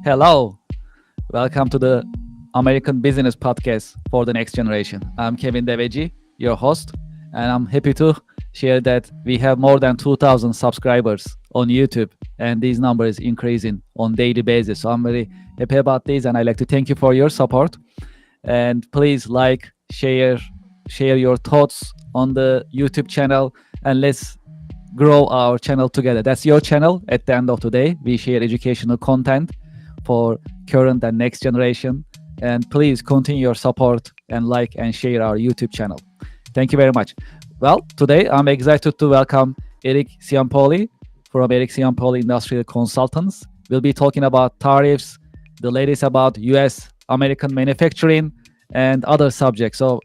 Hello, welcome to the American Business Podcast for the Next Generation. I'm Kevin Deveji, your host, and I'm happy to share that we have more than 2,000 subscribers on YouTube, and these numbers increasing on daily basis. So I'm very happy about this, and I'd like to thank you for your support. And please like, share your thoughts on the YouTube channel, and let's grow our channel together. That's your channel. At the end of the day, we share educational content for current and next generation. And please continue your support and like and share our YouTube channel. Thank you very much. Well, today I'm excited to welcome Eric Ciampoli from Eric Ciampoli Industrial Consultants. We'll be talking about tariffs, the latest about US American manufacturing, and other subjects. So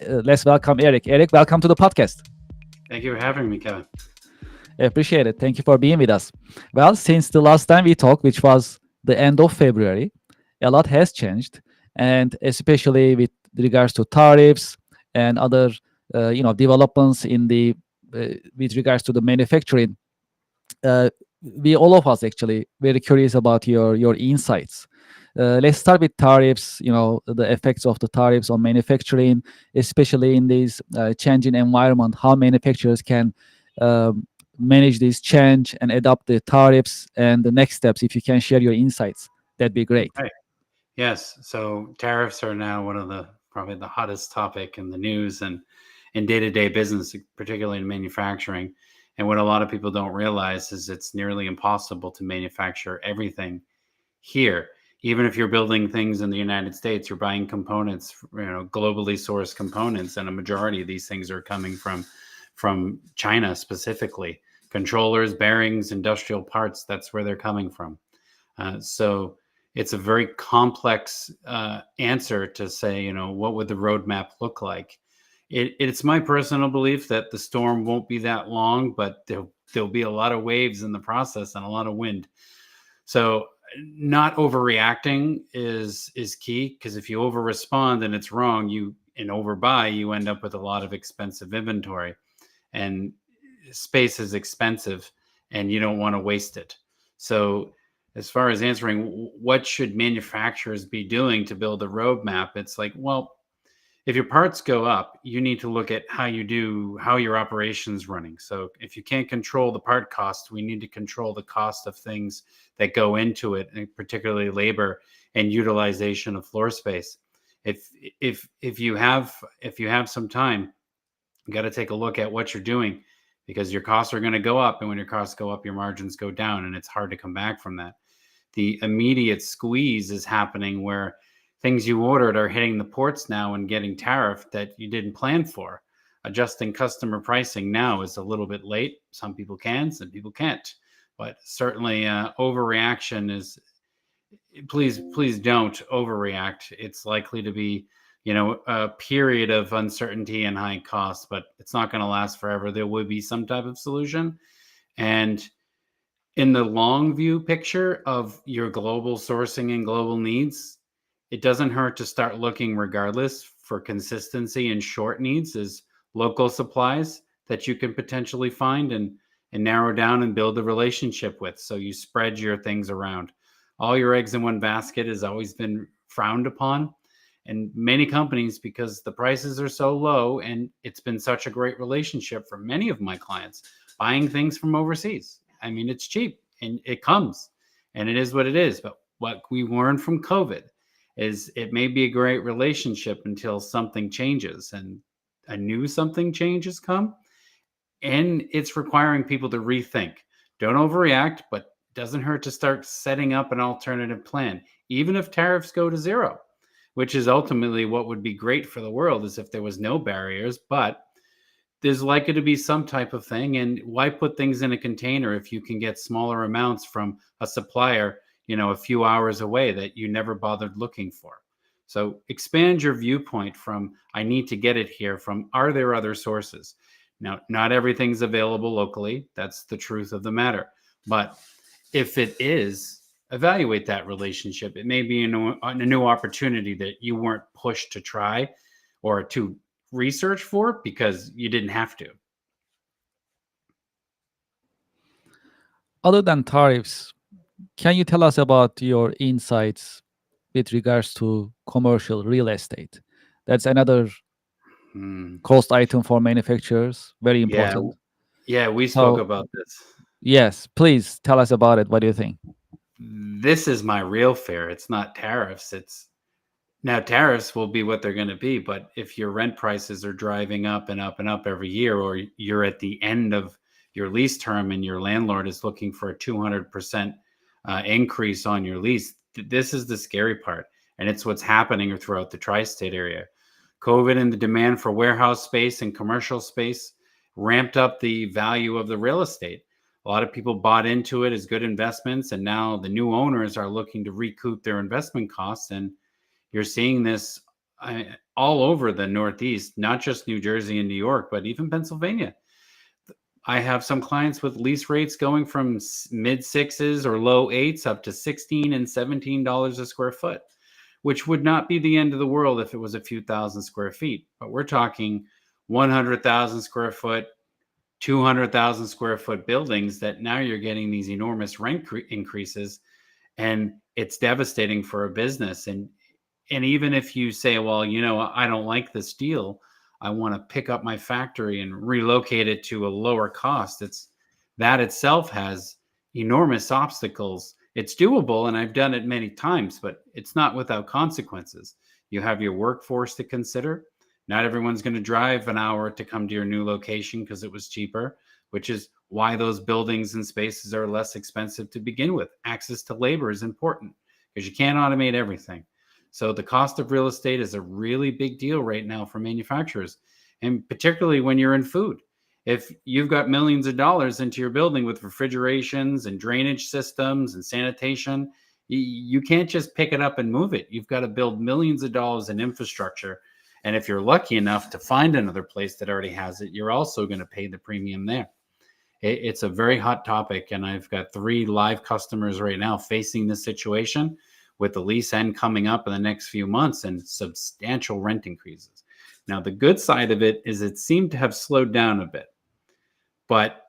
let's welcome Eric. Eric, welcome to the podcast. Thank you for having me, Kevin. I appreciate it. Thank you for being with us. Well, since the last time we talked, which was the end of February, a lot has changed, and especially with regards to tariffs and other, developments in the with regards to the manufacturing. Uh, we all of us actually very curious about your insights. Let's start with tariffs. The effects of the tariffs on manufacturing, especially in this changing environment. How manufacturers can um, manage this change and adopt the tariffs and the next steps. If you can share your insights, that'd be great. Right. Yes. So tariffs are now one of the probably the hottest topic in the news and in day-to-day business, particularly in manufacturing. And what a lot of people don't realize is it's nearly impossible to manufacture everything here. Even if you're building things in the United States, you're buying components, globally sourced components, and a majority of these things are coming from China specifically. Controllers, bearings, industrial parts, that's where they're coming from. So it's a very complex answer to say, what would the roadmap look like? It's my personal belief that the storm won't be that long, but there'll be a lot of waves in the process and a lot of wind. So not overreacting is key, because if you over respond and it's wrong, and overbuy, you end up with a lot of expensive inventory, and space is expensive and you don't want to waste it. So as far as answering what should manufacturers be doing to build a roadmap, it's like, well, if your parts go up, you need to look at how your operations running. So if you can't control the part cost, we need to control the cost of things that go into it, and particularly labor and utilization of floor space. If you have some time, you got to take a look at what you're doing, because your costs are going to go up, and when your costs go up, your margins go down, and it's hard to come back from that. The immediate squeeze is happening where things you ordered are hitting the ports now and getting tariffed that you didn't plan for. Adjusting customer pricing now is a little bit late. Some people can, some people can't. But certainly overreaction is, please don't overreact. It's likely to be, a period of uncertainty and high costs, but it's not going to last forever. There will be some type of solution. And in the long view picture of your global sourcing and global needs, it doesn't hurt to start looking regardless for consistency and short needs as local supplies that you can potentially find and narrow down and build a relationship with. So you spread your things around. All your eggs in one basket has always been frowned upon. And many companies, because the prices are so low and it's been such a great relationship for many of my clients, buying things from overseas. I mean, it's cheap and it comes and it is what it is. But what we learned from COVID is it may be a great relationship until something changes, and a new something changes come, and it's requiring people to rethink. Don't overreact, but it doesn't hurt to start setting up an alternative plan, even if tariffs go to zero, which is ultimately what would be great for the world, is if there was no barriers. But there's likely to be some type of thing, and why put things in a container if you can get smaller amounts from a supplier, a few hours away that you never bothered looking for? So expand your viewpoint from I need to get it here from are there other sources? Now, not everything's available locally. That's the truth of the matter. But if it is, evaluate that relationship. It may be a new opportunity that you weren't pushed to try or to research for because you didn't have to. Other than tariffs, Can you tell us about your insights with regards to commercial real estate? That's another Hmm. cost item for manufacturers, very Yeah, important. yeah, we spoke So, about this. yes, please tell us about it. What do you think? This is my real fear. It's not tariffs. It's now tariffs will be what they're going to be, but if your rent prices are driving up and up and up every year, or you're at the end of your lease term and your landlord is looking for a 200% increase on your lease, this is the scary part. And it's what's happening throughout the tri-state area. COVID and the demand for warehouse space and commercial space ramped up the value of the real estate. A lot of people bought into it as good investments, and now the new owners are looking to recoup their investment costs. And you're seeing this all over the Northeast, not just New Jersey and New York, but even Pennsylvania. I have some clients with lease rates going from mid sixes or low eights up to $16 and $17 a square foot, which would not be the end of the world if it was a few thousand square feet. But we're talking 100,000 square foot, 200,000 square foot buildings that now you're getting these enormous rent increases, and it's devastating for a business. And even if you say, well, I don't like this deal, I want to pick up my factory and relocate it to a lower cost, it's that itself has enormous obstacles. It's doable, and I've done it many times, but it's not without consequences. You have your workforce to consider. Not everyone's going to drive an hour to come to your new location because it was cheaper, which is why those buildings and spaces are less expensive to begin with. Access to labor is important because you can't automate everything. So the cost of real estate is a really big deal right now for manufacturers, and particularly when you're in food. If you've got millions of dollars into your building with refrigerations and drainage systems and sanitation, you can't just pick it up and move it. You've got to build millions of dollars in infrastructure. And if you're lucky enough to find another place that already has it, you're also going to pay the premium there. It's a very hot topic, and I've got 3 live customers right now facing this situation with the lease end coming up in the next few months and substantial rent increases. Now, the good side of it is it seemed to have slowed down a bit, but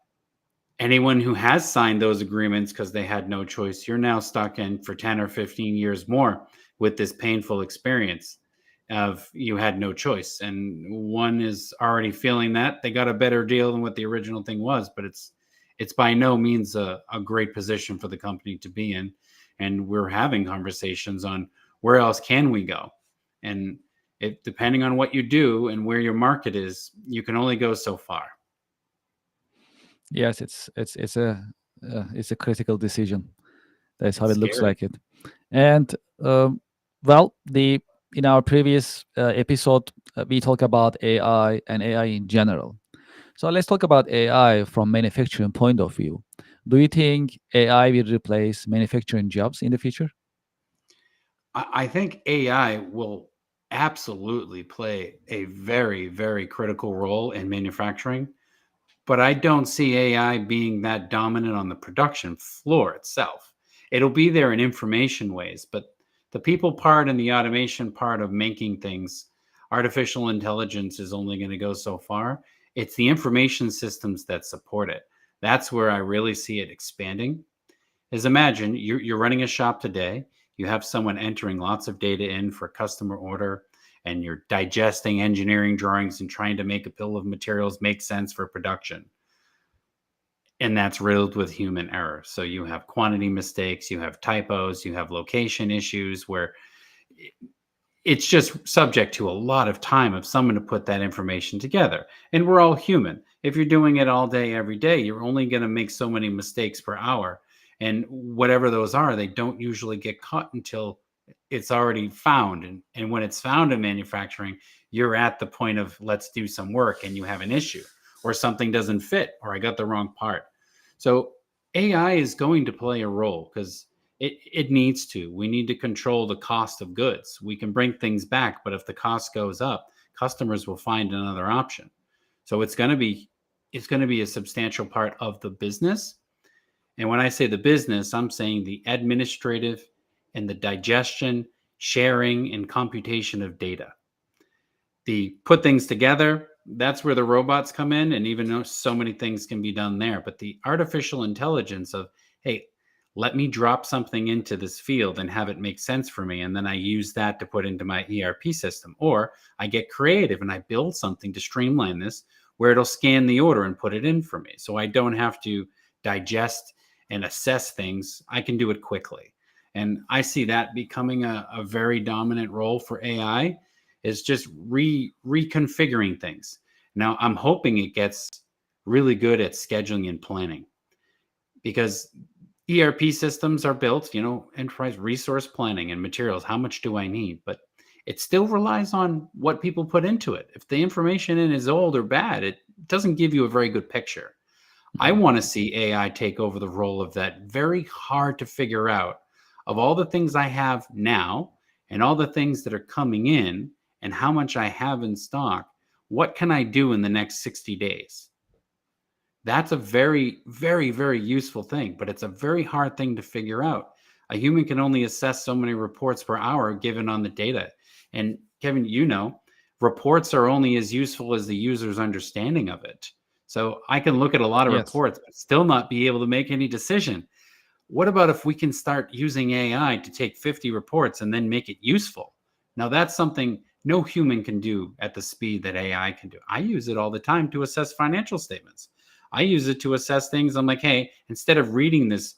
anyone who has signed those agreements because they had no choice, you're now stuck in for 10 or 15 years more with this painful experience of you had no choice. And one is already feeling that they got a better deal than what the original thing was, but it's by no means a great position for the company to be in. And we're having conversations on where else can we go. And it, depending on what you do and where your market is, you can only go so far. Yes, it's a critical decision. That's how It's it looks scary. like it. And well, the in our previous episode, we talk about AI and AI in general. So let's talk about AI from manufacturing point of view. Do you think AI will replace manufacturing jobs in the future? I think AI will absolutely play a very, very critical role in manufacturing, but I don't see AI being that dominant on the production floor itself. It'll be there in information ways, but the people part and the automation part of making things, artificial intelligence is only going to go so far. It's the information systems that support it. That's where I really see it expanding. Is imagine you're running a shop today, you have someone entering lots of data in for a customer order, and you're digesting engineering drawings and trying to make a bill of materials make sense for production, and that's riddled with human error. So you have quantity mistakes, you have typos, you have location issues where it's just subject to a lot of time of someone to put that information together. And we're all human. If you're doing it all day, every day, you're only going to make so many mistakes per hour. And whatever those are, they don't usually get caught until it's already found. And when it's found in manufacturing, you're at the point of let's do some work and you have an issue or something doesn't fit or I got the wrong part. So AI is going to play a role because it needs to. We need to control the cost of goods. We can bring things back, but if the cost goes up, customers will find another option. So it's going to be a substantial part of the business. And when I say the business, I'm saying the administrative and the digestion, sharing, and computation of data. The put things together, that's where the robots come in. And even though so many things can be done there, but the artificial intelligence of, hey, let me drop something into this field and have it make sense for me. And then I use that to put into my ERP system. Or I get creative and I build something to streamline this where it'll scan the order and put it in for me. So I don't have to digest and assess things. I can do it quickly. And I see that becoming a very dominant role for AI, is just reconfiguring things. Now, I'm hoping it gets really good at scheduling and planning, because ERP systems are built, enterprise resource planning and materials. How much do I need? But it still relies on what people put into it. If the information in is old or bad, it doesn't give you a very good picture. I want to see AI take over the role of that very hard to figure out, of all the things I have now and all the things that are coming in and how much I have in stock. What can I do in the next 60 days? That's a very, very, very useful thing, but it's a very hard thing to figure out. A human can only assess so many reports per hour given on the data. And Kevin, reports are only as useful as the user's understanding of it. So I can look at a lot of reports, but still not be able to make any decision. What about if we can start using AI to take 50 reports and then make it useful? Now, that's something no human can do at the speed that AI can do. I use it all the time to assess financial statements. I use it to assess things. I'm like, hey, instead of reading this,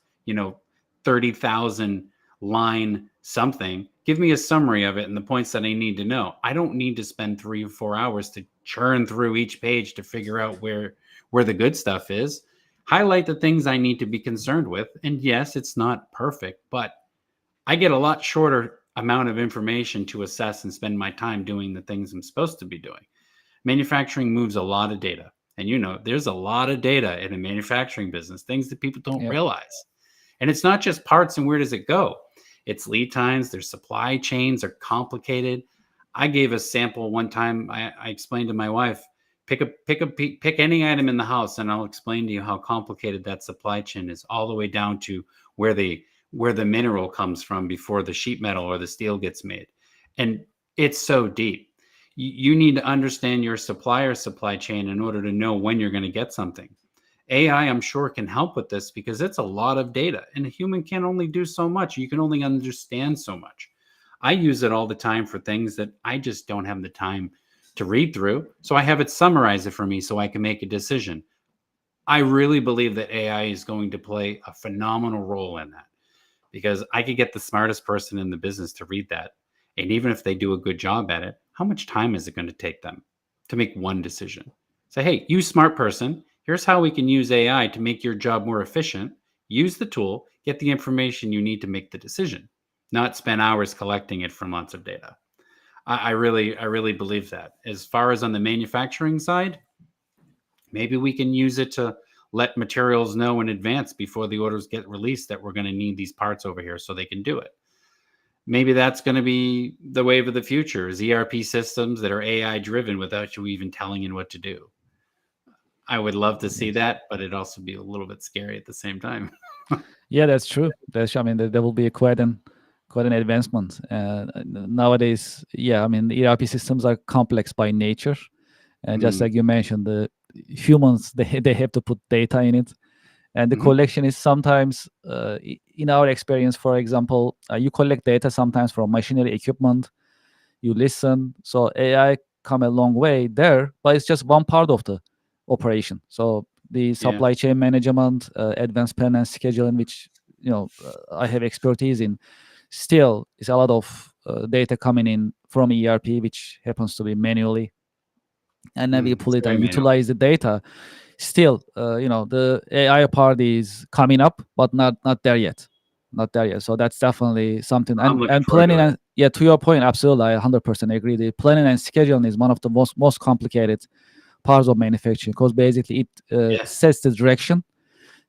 30,000 line something, give me a summary of it and the points that I need to know. I don't need to spend 3 or 4 hours to churn through each page to figure out where the good stuff is. Highlight the things I need to be concerned with. And yes, it's not perfect, but I get a lot shorter amount of information to assess and spend my time doing the things I'm supposed to be doing. Manufacturing moves a lot of data. And there's a lot of data in a manufacturing business, things that people don't realize. And it's not just parts and where does it go? It's lead times, their supply chains are complicated. I gave a sample one time. I explained to my wife, pick any item in the house and I'll explain to you how complicated that supply chain is, all the way down to where the mineral comes from before the sheet metal or the steel gets made. And it's so deep. You need to understand your supplier supply chain in order to know when you're going to get something. AI, I'm sure, can help with this because it's a lot of data and a human can only do so much. You can only understand so much. I use it all the time for things that I just don't have the time to read through. So I have it summarize it for me so I can make a decision. I really believe that AI is going to play a phenomenal role in that, because I could get the smartest person in the business to read that. And even if they do a good job at it, how much time is it going to take them to make one decision? Say, hey, you smart person, here's how we can use AI to make your job more efficient. Use the tool, get the information you need to make the decision, not spend hours collecting it from lots of data. I really believe that. As far as on the manufacturing side, maybe we can use it to let materials know in advance before the orders get released that we're going to need these parts over here so they can do it. Maybe that's going to be the wave of the future, is ERP systems that are AI driven without you even telling it what to do. I would love to see that, but it'd also be a little bit scary at the same time. Yeah, that's true. There will be quite an advancement nowadays. Yeah, the ERP systems are complex by nature, and just like you mentioned, the humans they have to put data in it, and the collection is sometimes, in our experience, for example, you collect data sometimes from machinery equipment, you listen. So AI come a long way there, but it's just one part of the operation. So the supply chain management, advanced plan and scheduling, which I have expertise in, still is a lot of data coming in from ERP, which happens to be manually, and then we pull it and utilize the data. Still, the AI part is coming up, but not there yet. Not there yet. So that's definitely something. And planning, and to your point, absolutely, I 100% agree. The planning and scheduling is one of the most complicated parts of manufacturing, because basically it sets the direction,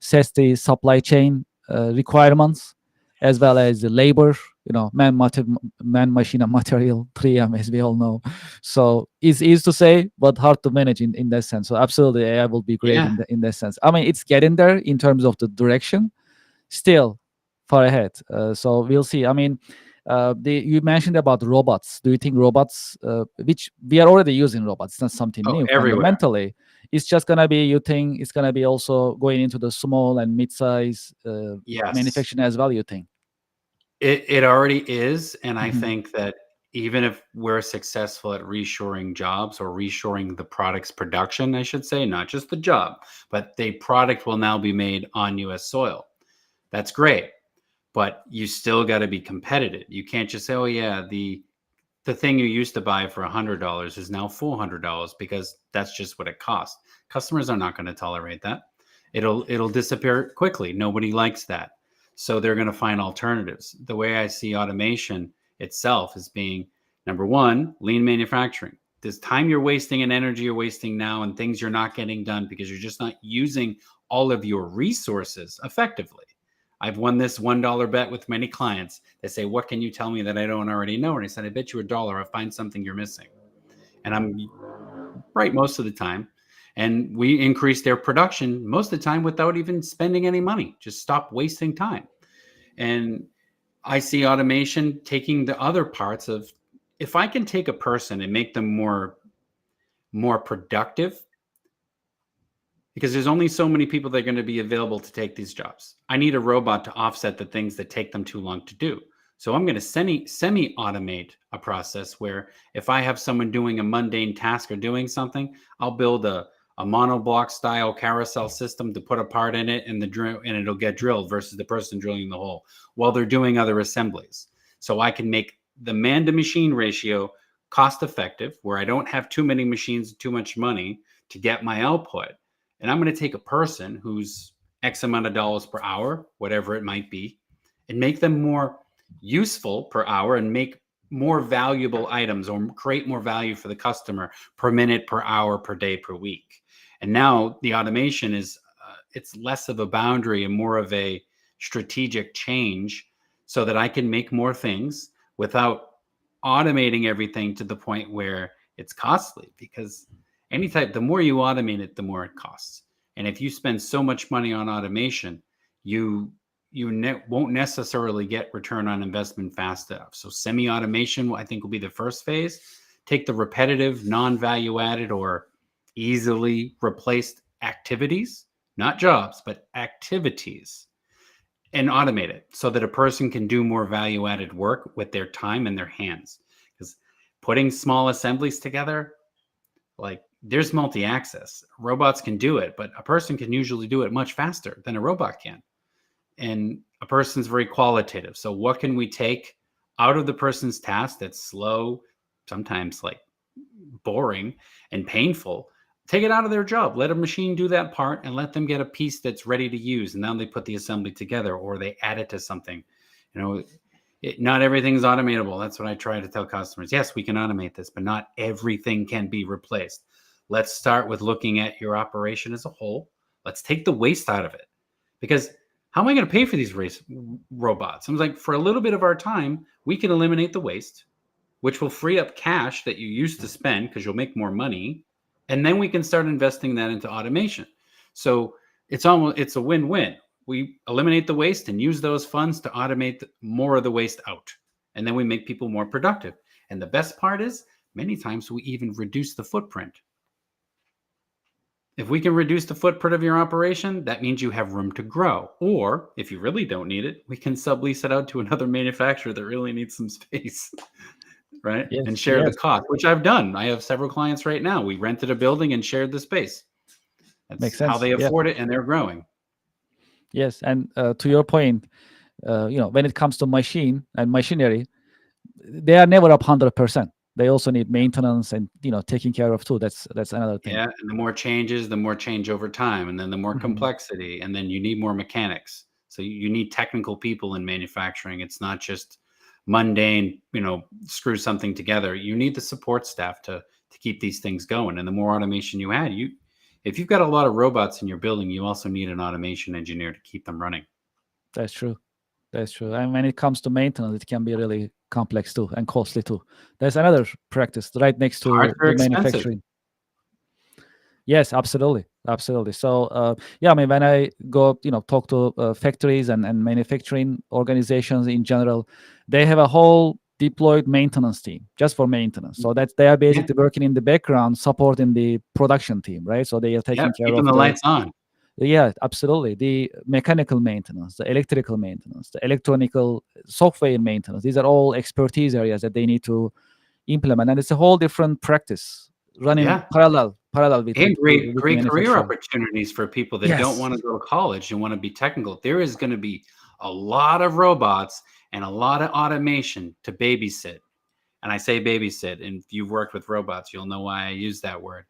sets the supply chain requirements, as well as the labor, man, machine, and material, 3M, as we all know. So it's easy to say, but hard to manage in that sense. So absolutely, AI will be great in that sense. It's getting there in terms of the direction, still far ahead. So we'll see. You mentioned about robots. Do you think robots, which we are already using robots, it's not something new everywhere. fundamentally. it's just gonna be, you think it's gonna be also going into the small and mid-size Yes, manufacturing as well, you think? it already is, and I Hmm. think that even if we're successful at reshoring jobs or reshoring the product's production, I should say, not just the job, but the product will now be made on US soil. That's great, but you still got to be competitive. You can't just say, "Oh yeah, the thing you used to buy for $100 is now $400," because that's just what it costs. Customers are not going to tolerate that. It'll disappear quickly. Nobody likes that. So they're going to find alternatives. The way I see automation itself is being, number one, lean manufacturing. This time you're wasting and energy you're wasting now and things you're not getting done because you're just not using all of your resources effectively. I've won this $1 bet with many clients. They say, "What can you tell me that I don't already know?" And I said, "I bet you $1 I'll find something you're missing." And I'm right most of the time. And we increase their production most of the time without even spending any money. Just stop wasting time. And I see automation taking the other parts of, if I can take a person and make them more productive, because there's only so many people that are going to be available to take these jobs. I need a robot to offset the things that take them too long to do. So I'm going to semi automate a process where if I have someone doing a mundane task or doing something, I'll build a monoblock style carousel system to put a part in it and the drill, and it'll get drilled versus the person drilling the hole while they're doing other assemblies. So I can make the man to machine ratio cost effective, where I don't have too many machines, too much money to get my output. And I'm going to take a person who's X amount of dollars per hour, whatever it might be, and make them more useful per hour and make more valuable items or create more value for the customer per minute, per hour, per day, per week. And now the automation is, it's less of a boundary and more of a strategic change so that I can make more things without automating everything to the point where it's costly, because the more you automate it, the more it costs. And if you spend so much money on automation, you won't necessarily get return on investment fast enough. So semi-automation, I think, will be the first phase. Take the repetitive, non-value added or easily replaced activities, not jobs, but activities, and automate it so that a person can do more value added work with their time and their hands. Because putting small assemblies together, like, there's multi-access. Robots can do it, but a person can usually do it much faster than a robot can. And a person's very qualitative. So what can we take out of the person's task that's slow, sometimes like boring and painful? Take it out of their job. Let a machine do that part and let them get a piece that's ready to use. And then they put the assembly together or they add it to something. Not everything's automatable. That's what I try to tell customers. Yes, we can automate this, but not everything can be replaced. Let's start with looking at your operation as a whole. Let's take the waste out of it. Because how am I going to pay for these robots? I was like, for a little bit of our time, we can eliminate the waste, which will free up cash that you used to spend because you'll make more money. And then we can start investing that into automation. So it's a win-win. We eliminate the waste and use those funds to automate more of the waste out. And then we make people more productive. And the best part is, many times we even reduce the footprint. If we can reduce the footprint of your operation, that means you have room to grow. Or if you really don't need it, we can sublease it out to another manufacturer that really needs some space, right? And Yes, share the yes, cost, which I've done. I have several clients right now. We rented a building and shared the space. makes That's how sense. they Yeah, afford it, and they're growing. yes. And to your point, when it comes to machine and machinery, they are never up 100%. They also need maintenance and taking care of too. That's another thing. Yeah, and the more changes, the more change over time, and then the more Hmm. complexity, and then you need more mechanics. So you need technical people in manufacturing. It's not just mundane, screw something together. You need the support staff to keep these things going. And the more automation you add, if you've got a lot of robots in your building, you also need an automation engineer to keep them running. That's true. That's true. And when it comes to maintenance, it can be really complex too and costly too. There's another practice right next Parts to are the expensive. manufacturing. Yes, absolutely, absolutely. So yeah, I mean, when I go, talk to factories and manufacturing organizations in general, they have a whole deployed maintenance team just for maintenance. So that they are Yeah. basically working in the background, supporting the production team, right? So they are taking Yep. care Keeping of the the, lights on. yeah, absolutely, the mechanical maintenance, the electrical maintenance, the electronical software maintenance. These are all expertise areas that they need to implement, and it's a whole different practice running Yeah. parallel with And great, with great career manufacturing. opportunities for people that don't Yes. want to go to college and want to be technical. There is going to be a lot of robots and a lot of automation to babysit. And I say babysit, and if you've worked with robots, you'll know why I use that word.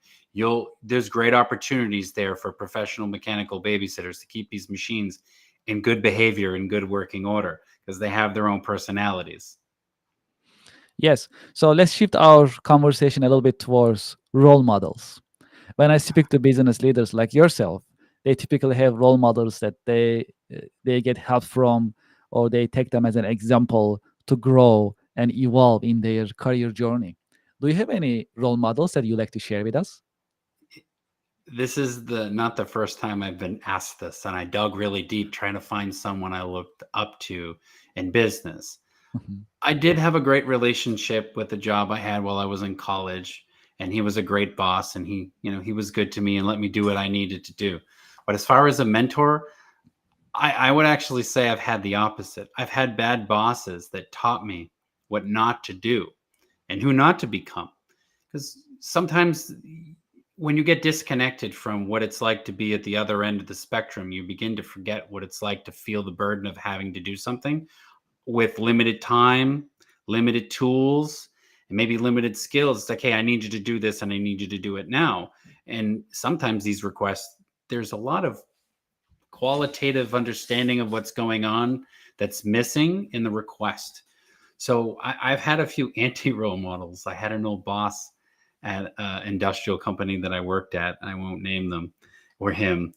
There's great opportunities there for professional mechanical babysitters to keep these machines in good behavior and good working order because they have their own personalities. Yes. So let's shift our conversation a little bit towards role models. When I speak to business leaders like yourself, they typically have role models that they get help from, or they take them as an example to grow and evolve in their career journey. Do you have any role models that you like to share with us? This is the not the first time I've been asked this, and I dug really deep trying to find someone I looked up to in business. Mhm. I did have a great relationship with the job I had while I was in college, and he was a great boss, and he was good to me and let me do what I needed to do. But as far as a mentor, I would actually say I've had the opposite. I've had bad bosses that taught me what not to do and who not to become. Because sometimes when you get disconnected from what it's like to be at the other end of the spectrum, you begin to forget what it's like to feel the burden of having to do something with limited time, limited tools, and maybe limited skills. It's like, hey, I need you to do this and I need you to do it now. And sometimes these requests, there's a lot of qualitative understanding of what's going on that's missing in the request. So I've had a few anti-role models. I had an old boss at an industrial company that I worked at. I won't name them or him,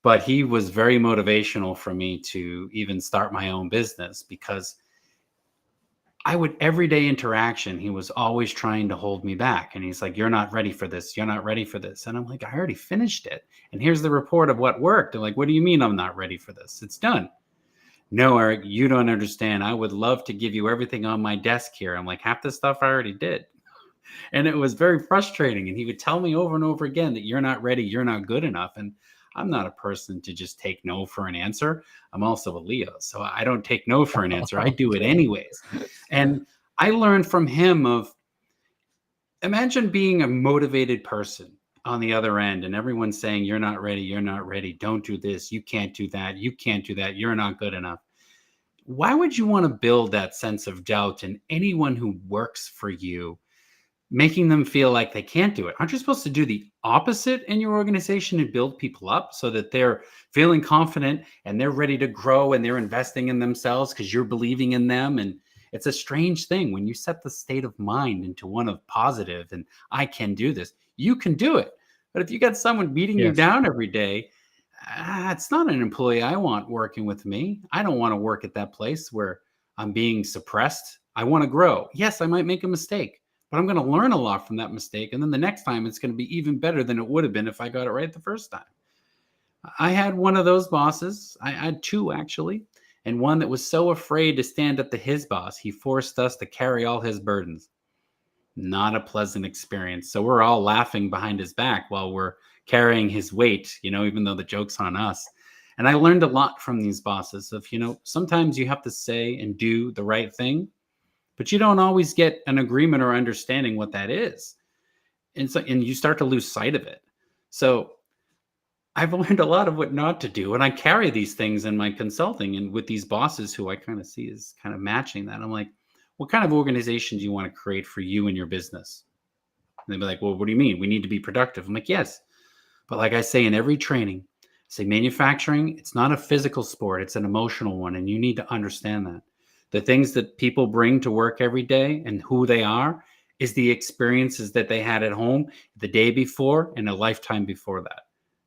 but he was very motivational for me to even start my own business because I would everyday interaction, he was always trying to hold me back. And he's like, you're not ready for this. You're not ready for this. And I'm like, I already finished it. And here's the report of what worked. They're like, what do you mean I'm not ready for this? It's done. No, Eric, you don't understand. I would love to give you everything on my desk here. I'm like, half the stuff I already did. And it was very frustrating. And he would tell me over and over again that you're not ready, you're not good enough. And I'm not a person to just take no for an answer. I'm also a Leo. So I don't take no for an answer. I do it Okay. anyways. And I learned from him of imagine being a motivated person on the other end and everyone's saying, you're not ready, don't do this, you can't do that, you can't do that, you're not good enough. Why would you want to build that sense of doubt in anyone who works for you, making them feel like they can't do it? Aren't you supposed to do the opposite in your organization and build people up so that they're feeling confident and they're ready to grow and they're investing in themselves because you're believing in them? And it's a strange thing when you set the state of mind into one of positive and I can do this, you can do it. But if you got someone beating you Yes. down every day, it's not an employee I want working with me. I don't want to work at that place where I'm being suppressed. I want to grow. Yes, I might make a mistake, but I'm going to learn a lot from that mistake. And then the next time it's going to be even better than it would have been if I got it right the first time. I had one of those bosses. I had two actually, and one that was so afraid to stand up to his boss, he forced us to carry all his burdens. Not a pleasant experience. So we're all laughing behind his back while we're carrying his weight, even though the joke's on us. And I learned a lot from these bosses of, sometimes you have to say and do the right thing, but you don't always get an agreement or understanding what that is. And you start to lose sight of it. So I've learned a lot of what not to do. And I carry these things in my consulting and with these bosses who I kind of see as kind of matching that. I'm like, what kind of organization do you want to create for you and your business? And they'd be like, well, what do you mean? We need to be productive. I'm like, yes. But like I say in every training, I say manufacturing, it's not a physical sport, it's an emotional one. And you need to understand that. The things that people bring to work every day and who they are is the experiences that they had at home the day before and a lifetime before that.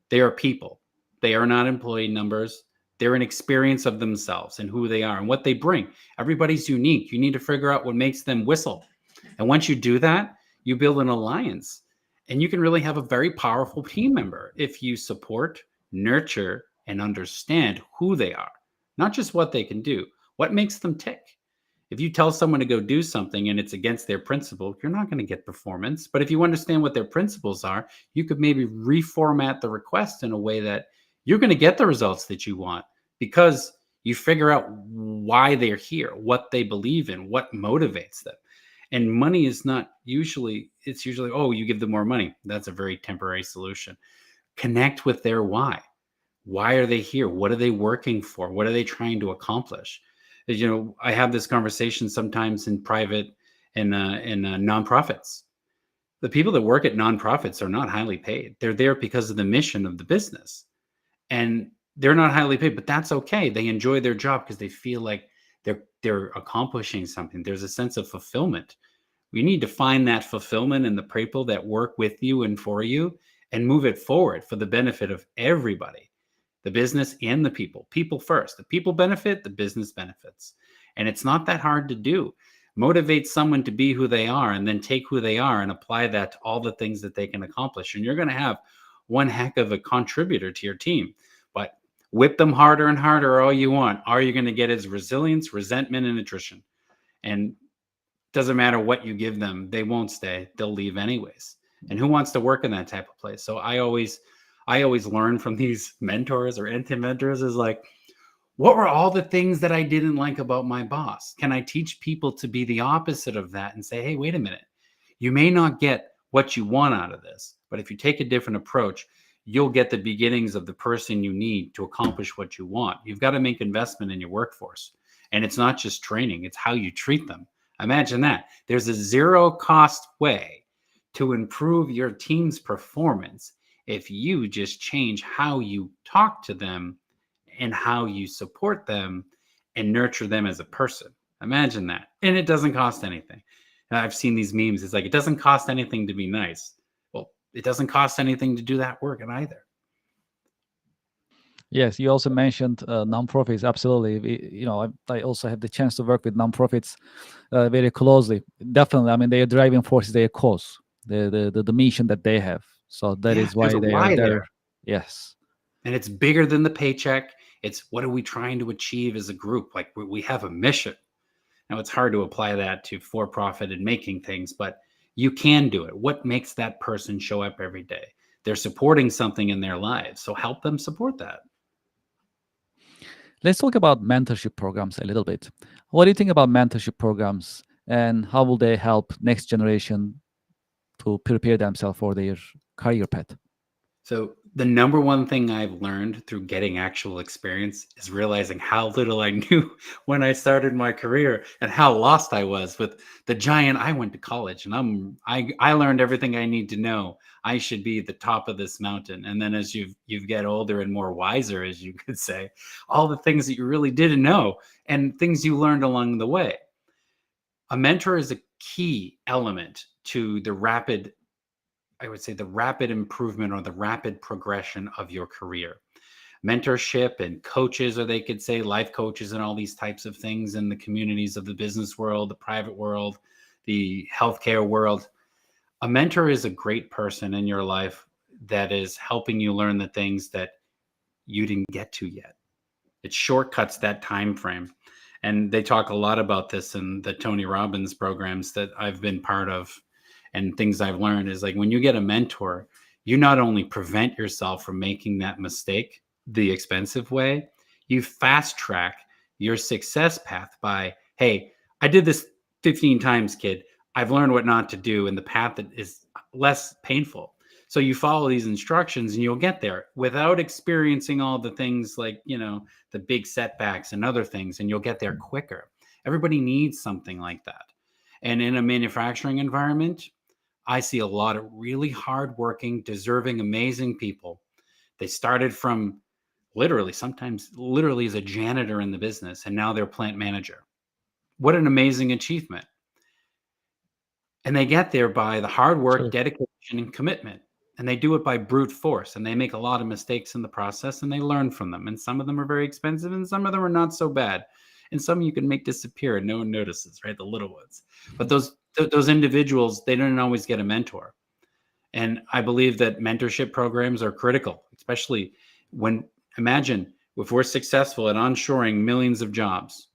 They are people. They are not employee numbers. They're an experience of themselves and who they are and what they bring. Everybody's unique. You need to figure out what makes them whistle. And once you do that, you build an alliance and you can really have a very powerful team member if you support, nurture, and understand who they are, not just what they can do, what makes them tick. If you tell someone to go do something and it's against their principle, you're not going to get performance. But if you understand what their principles are, you could maybe reformat the request in a way that you're going to get the results that you want, because you figure out why they're here, what they believe in, what motivates them. And money is not usually, it's usually, oh, you give them more money. That's a very temporary solution. Connect with their why. Why are they here? What are they working for? What are they trying to accomplish? I have this conversation sometimes in private and in nonprofits. The people that work at nonprofits are not highly paid. They're there because of the mission of the business, and they're not highly paid, but that's okay. They enjoy their job because they feel like they're accomplishing something. There's a sense of fulfillment. We need to find that fulfillment in the people that work with you and for you, and move it forward for the benefit of everybody, the business and the people. People first. The people benefit, the business benefits. And it's not that hard to do. Motivate someone to be who they are, and then take who they are and apply that to all the things that they can accomplish. And you're going to have one heck of a contributor to your team. But whip them harder and harder all you want. All you're going to get is resilience, resentment, and attrition. And doesn't matter what you give them, they won't stay. They'll leave anyways. And who wants to work in that type of place? So I always learn from these mentors or anti-mentors is like, what were all the things that I didn't like about my boss? Can I teach people to be the opposite of that and say, hey, wait a minute, you may not get what you want out of this, but if you take a different approach, you'll get the beginnings of the person you need to accomplish what you want. You've got to make investment in your workforce. And it's not just training, it's how you treat them. Imagine that. There's a zero cost way to improve your team's performance if you just change how you talk to them and how you support them and nurture them as a person. Imagine that. And it doesn't cost anything. And I've seen these memes. It's like, it doesn't cost anything to be nice. Well, it doesn't cost anything to do that work either. Yes, you also mentioned nonprofits. Absolutely, I also have the chance to work with nonprofits very closely. Definitely, I mean, their driving force is their cause, the mission that they have. So that is why they are there. Yes, and it's bigger than the paycheck. It's what are we trying to achieve as a group? Like we have a mission. Now it's hard to apply that to for-profit and making things, but you can do it. What makes that person show up every day? They're supporting something in their lives, so help them support that. Let's talk about mentorship programs a little bit. What do you think about mentorship programs, and how will they help next generation to prepare themselves for their career path? So the number one thing I've learned through getting actual experience is realizing how little I knew when I started my career, and how lost I was with the giant. I went to college and I learned everything I need to know. I should be the top of this mountain. And then as you get older and more wiser, as you could say, all the things that you really didn't know and things you learned along the way. A mentor is a key element to the rapid improvement or the rapid progression of your career. Mentorship and coaches, or they could say life coaches, and all these types of things in the communities of the business world, the private world, the healthcare world. A mentor is a great person in your life that is helping you learn the things that you didn't get to yet. It shortcuts that time frame. And they talk a lot about this in the Tony Robbins programs that I've been part of. And things I've learned is like, when you get a mentor, you not only prevent yourself from making that mistake the expensive way, you fast track your success path by, hey, I did this 15 times, kid. I've learned what not to do, and the path that is less painful. So you follow these instructions and you'll get there without experiencing all the things like, the big setbacks and other things, and you'll get there quicker. Everybody needs something like that. And in a manufacturing environment, I see a lot of really hardworking, deserving, amazing people. They started from sometimes literally as a janitor in the business, and now they're plant manager. What an amazing achievement. And they get there by the hard work, Sure. dedication, and commitment. And they do it by brute force. And they make a lot of mistakes in the process, and they learn from them. And some of them are very expensive, and some of them are not so bad. And some you can make disappear and no one notices, right? The little ones. But those individuals, they don't always get a mentor. And I believe that mentorship programs are critical, especially imagine if we're successful at onshoring millions of jobs,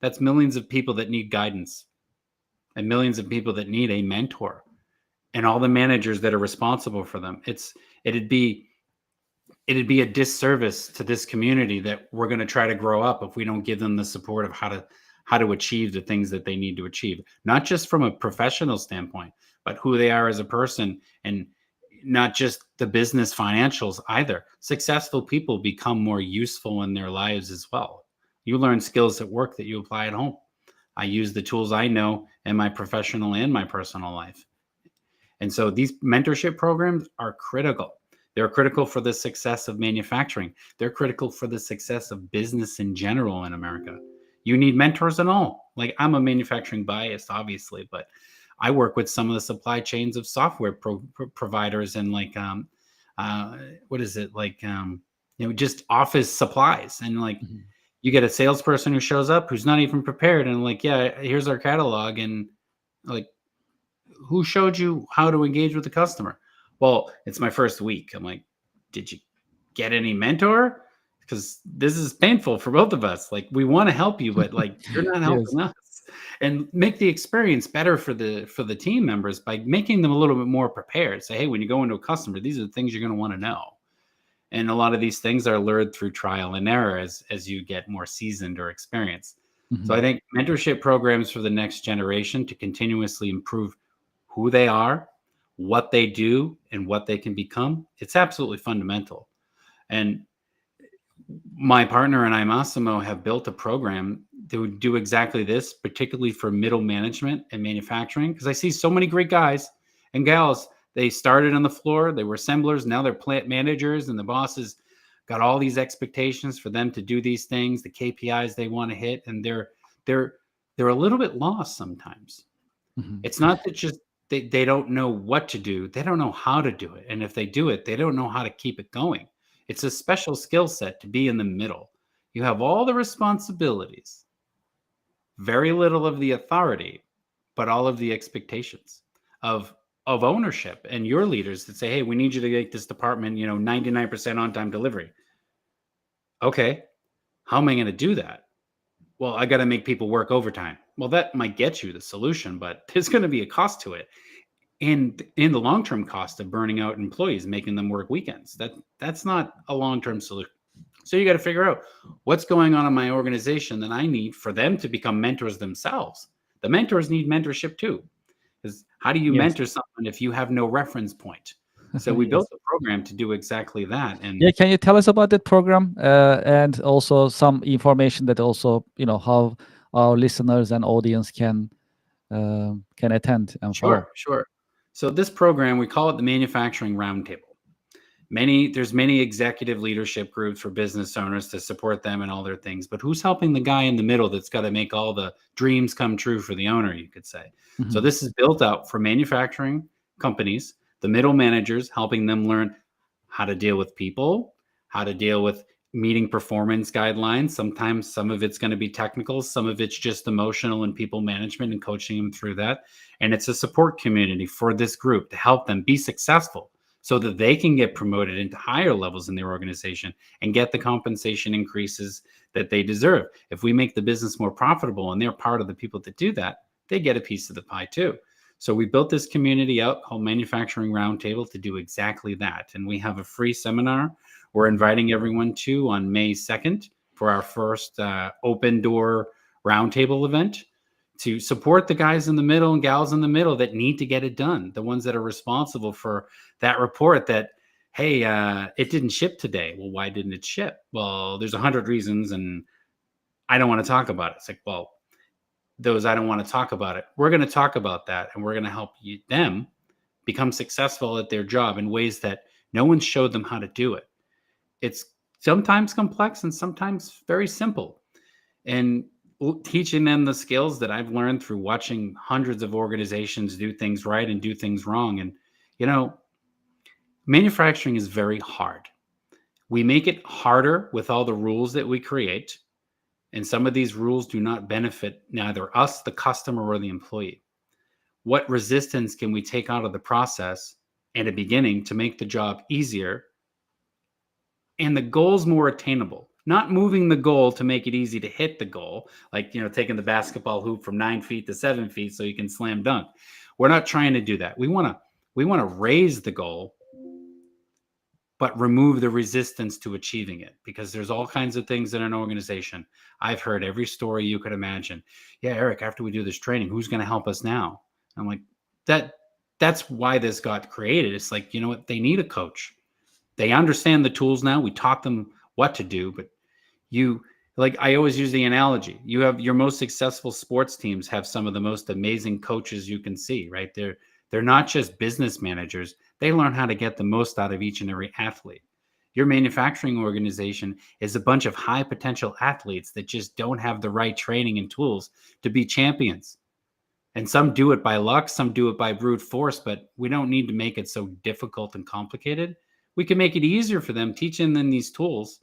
That's millions of people that need guidance and millions of people that need a mentor and all the managers that are responsible for them. It'd be a disservice to this community that we're going to try to grow up if we don't give them the support of how to achieve the things that they need to achieve, not just from a professional standpoint, but who they are as a person, and not just the business financials either. Successful people become more useful in their lives as well. You learn skills at work that you apply at home. I use the tools I know in my professional and my personal life. And so these mentorship programs are critical. They're critical for the success of manufacturing. They're critical for the success of business in general in America. You need mentors and all. Like, I'm a manufacturing biased, obviously, but I work with some of the supply chains of software providers and like, what is it? Like, just office supplies. And like, you get a salesperson who shows up who's not even prepared, and like, yeah, here's our catalog. And like, who showed you how to engage with the customer? Well, it's my first week. I'm like, did you get any mentor? Because this is painful for both of us. Like, we want to help you, but like, you're not Yes. helping us. And make the experience better for the team members by making them a little bit more prepared. Say, hey, when you go into a customer, these are the things you're going to want to know. And a lot of these things are learned through trial and error as you get more seasoned or experienced. So I think mentorship programs for the next generation to continuously improve who they are, what they do, and what they can become, it's absolutely fundamental. And my partner and I, Massimo, have built a program that would do exactly this, particularly for middle management and manufacturing. Because I see so many great guys and gals. They started on the floor, they were assemblers, now they're plant managers, and the bosses got all these expectations for them to do these things, the KPIs they want to hit, and they're a little bit lost sometimes. It's not that just they don't know what to do, they don't know how to do it. And if they do it, they don't know how to keep it going. It's a special skill set to be in the middle. You have all the responsibilities, very little of the authority, but all of the expectations of ownership and your leaders that say, hey, we need you to make this department, 99% on time delivery. Okay, how am I going to do that? Well, I got to make people work overtime. Well, that might get you the solution, but there's going to be a cost to it. And in the long-term cost of burning out employees, making them work weekends, that's not a long-term solution. So you got to figure out what's going on in my organization that I need for them to become mentors themselves. The mentors need mentorship too. Because how do you Yes. mentor someone if you have no reference point? So we built a program to do exactly that. And Yeah, can you tell us about that program, and also some information that also, how our listeners and audience can attend and follow? sure. So this program, we call it the Manufacturing Roundtable. There's many executive leadership groups for business owners to support them and all their things, but who's helping the guy in the middle that's got to make all the dreams come true for the owner, you could say. So this is built out for manufacturing companies, the middle managers, helping them learn how to deal with people, how to deal with meeting performance guidelines. Sometimes some of it's going to be technical, some of it's just emotional and people management and coaching them through that. And it's a support community for this group to help them be successful so that they can get promoted into higher levels in their organization and get the compensation increases that they deserve. If we make the business more profitable and they're part of the people that do that, they get a piece of the pie too. So we built this community out called Manufacturing Roundtable to do exactly that. And we have a free seminar we're inviting everyone to on May 2nd for our first open door roundtable event to support the guys in the middle and gals in the middle that need to get it done. The ones that are responsible for that report that, hey, it didn't ship today. Well, why didn't it ship? Well, there's 100 reasons and I don't want to talk about it. It's like, well, those I don't want to talk about it. We're going to talk about that and we're going to help them become successful at their job in ways that no one showed them how to do it. It's sometimes complex and sometimes very simple. And teaching them the skills that I've learned through watching hundreds of organizations do things right and do things wrong. And, manufacturing is very hard. We make it harder with all the rules that we create. And some of these rules do not benefit neither us, the customer, or the employee. What resistance can we take out of the process in a beginning to make the job easier and the goals more attainable? not moving the goal to make it easy to hit the goal, like, taking the basketball hoop from 9 feet to 7 feet so you can slam dunk. We're not trying to do that. We want to raise the goal, but remove the resistance to achieving it, because there's all kinds of things in an organization. I've heard every story you could imagine. Yeah, Eric, after we do this training, who's going to help us now? I'm like, that's why this got created. It's like, you know what? They need a coach. They understand the tools now. We taught them what to do, but like I always use the analogy. You have your most successful sports teams have some of the most amazing coaches you can see, right? They're not just business managers. They learn how to get the most out of each and every athlete. Your manufacturing organization is a bunch of high potential athletes that just don't have the right training and tools to be champions. And some do it by luck, some do it by brute force, but we don't need to make it so difficult and complicated. We can make it easier for them, teaching them these tools.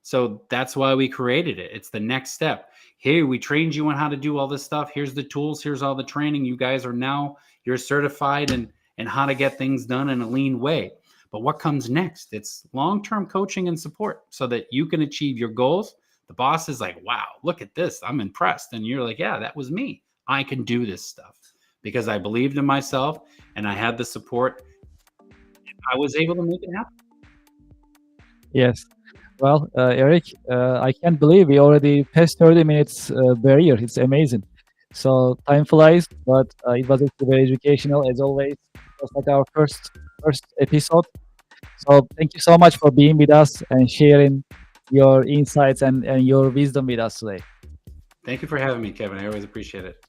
So that's why we created it. It's the next step. Here, we trained you on how to do all this stuff. Here's the tools. Here's all the training. You guys are now, you're certified in how to get things done in a lean way. But what comes next? It's long-term coaching and support so that you can achieve your goals. The boss is like, wow, look at this. I'm impressed. And you're like, yeah, that was me. I can do this stuff because I believed in myself and I had the support. I was able to make it happen. Yes. Well, Eric, I can't believe we already passed 30 minutes barrier. It's amazing. So time flies, but it was actually very educational as always. It was like our first episode. So thank you so much for being with us and sharing your insights and your wisdom with us today. Thank you for having me, Kevin. I always appreciate it.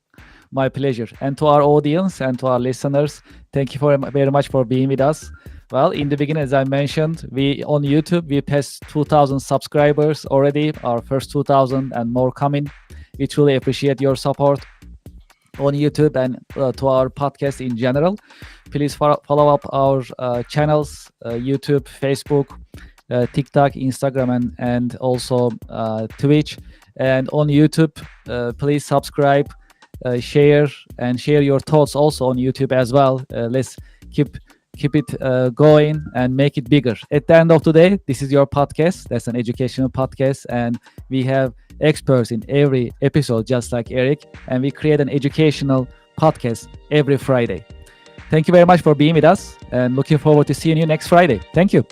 My pleasure. And to our audience and to our listeners, thank you very much for being with us. Well, in the beginning, as I mentioned, we on YouTube, we passed 2,000 subscribers already, our first 2,000 and more coming. We truly appreciate your support on YouTube and to our podcast in general. Please follow up our channels, YouTube, Facebook, TikTok, Instagram, and also Twitch. And on YouTube, please subscribe, share your thoughts also on YouTube as well. Let's keep it going and make it bigger. At the end of the day, this is your podcast. That's an educational podcast, and we have experts in every episode, just like Eric, and we create an educational podcast every Friday. Thank you very much for being with us, and looking forward to seeing you next Friday. Thank you.